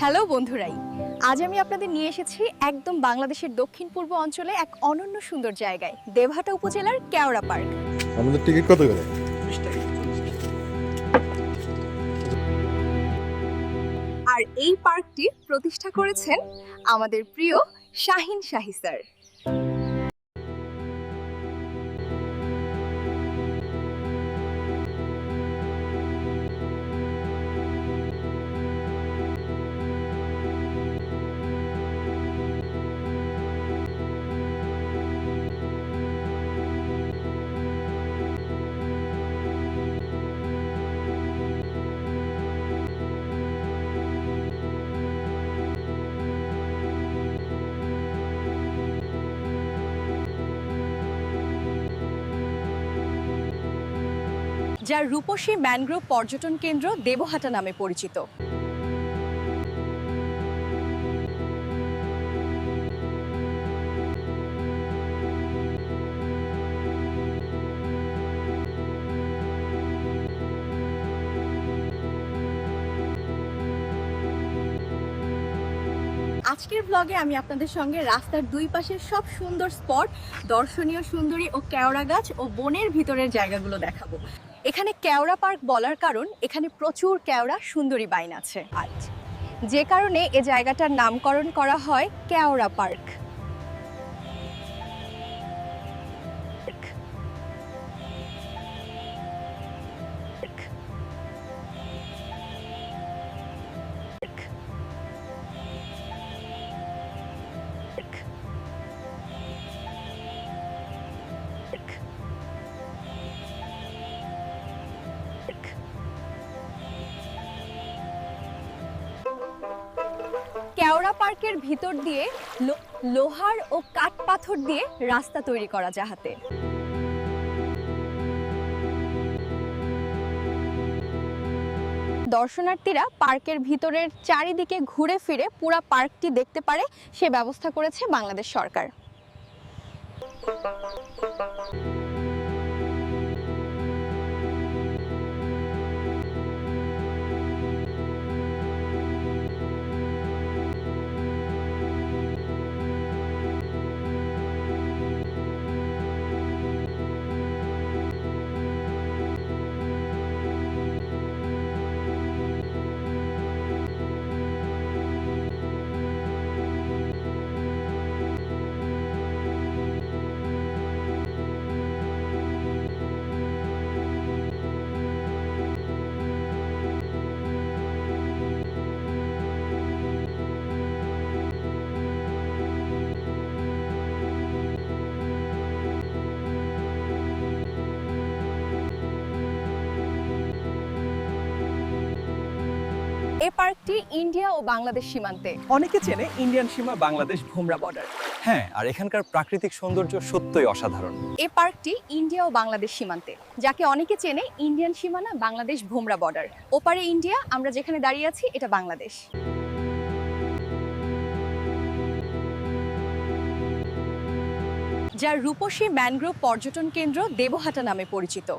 Hello বন্ধুরাই, আজ আমি আপনাদের নিয়ে এসেছি একদম বাংলাদেশের দক্ষিণ পূর্ব অঞ্চলে এক অনন্য সুন্দর জায়গায়, দেবহাটা উপজেলার কেওড়া পার্ক। আমাদের টিকিট কত করে? আর এই পার্কটি প্রতিষ্ঠা করেছেন আমাদের প্রিয় শাহিন শাহী স্যার। যার রূপসী ম্যানগ্রোভ পর্যটন কেন্দ্র দেবহাটা নামে পরিচিত। আজকের ব্লগে আমি আপনাদের সঙ্গে রাস্তার দুই পাশের সব সুন্দর স্পট, দর্শনীয় সুন্দরী ও কেওড়া গাছ ও বনের ভিতরের জায়গাগুলো দেখাবো। এখানে কেওড়া পার্ক বলার কারণ এখানে প্রচুর কেওড়া সুন্দরী বাইন আছে, আর যে কারণে এ জায়গাটার নামকরণ করা হয় কেওড়া পার্ক। কেওড়া পার্কের ভিতর দিয়ে লোহার ও কাঠ পাথর দিয়ে রাস্তা তৈরি করা, যাহাতে দর্শনার্থীরা পার্কের ভিতরের চারিদিকে ঘুরে ফিরে পুরা পার্কটি দেখতে পারে, সে ব্যবস্থা করেছে বাংলাদেশ সরকার। এই পার্কটি ইন্ডিয়া ও বাংলাদেশ সীমান্তে। অনেকে চেনে ইন্ডিয়ান সীমা বাংলাদেশ ভোমরা বর্ডার। হ্যাঁ, আর এখানকার প্রাকৃতিক সৌন্দর্য সত্যই অসাধারণ। এই পার্কটি ইন্ডিয়া ও বাংলাদেশ সীমান্তে, যাকে অনেকে চেনে ইন্ডিয়ান সীমানা বাংলাদেশ ভোমরা বর্ডার। ওপারে ইন্ডিয়া, আমরা যেখানে দাঁড়িয়ে আছি এটা বাংলাদেশ। যার রূপসী ম্যানগ্রোভ পর্যটন কেন্দ্র দেবহাটা নামে পরিচিত।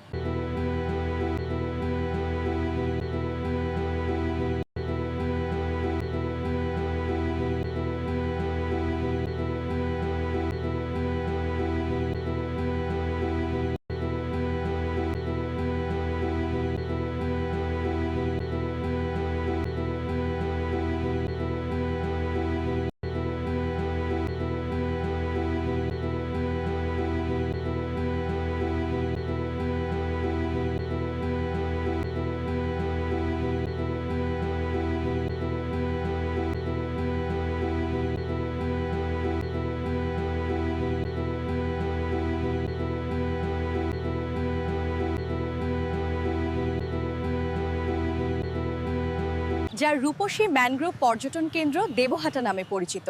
যার রূপসী ম্যানগ্রোভ পর্যটন কেন্দ্র দেবহাটা নামে পরিচিত।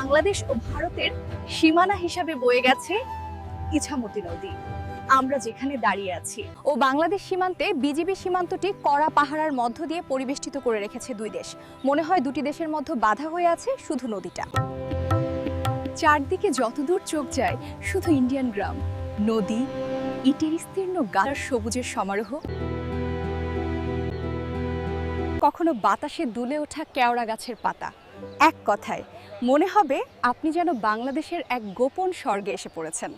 বাংলাদেশ ও ভারতের সীমানা হিসাবে বয়ে গেছে ইছামতি নদী। আমরা যেখানে দাঁড়িয়ে আছি ও বাংলাদেশ সীমান্তে বিজিবি সীমান্তটি কড়া পাহারার মধ্য দিয়ে পরিবেষ্টিত করে রেখেছে দুই দেশ। মনে হয় দুটি দেশের মধ্যে বাধা হয়ে আছে শুধু নদীটা। চারদিকে যতদূর চোখ যায় শুধু ইন্ডিয়ান গ্রাম, নদী, ইটের বিস্তীর্ণ গাছ, সবুজের সমারোহ, কখনো বাতাসে দুলে ওঠা কেওড়া গাছের পাতা। এক কথায় মনে হবে আপনি যেন বাংলাদেশের এক গোপন স্বর্গে এসে পড়েছেন।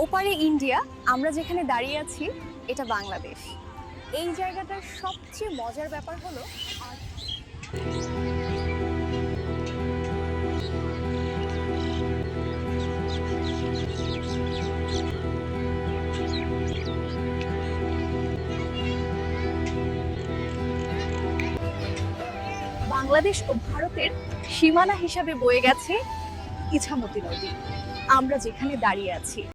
ওপারে ইন্ডিয়া, আমরা যেখানে দাঁড়িয়ে আছি এটা বাংলাদেশ। এই জায়গাটার সবচেয়ে মজার ব্যাপার হলো বাংলাদেশ ও ভারতের সীমানা হিসাবে বয়ে গেছে ইছামতি নদী। আমরা যেখানে দাঁড়িয়ে আছি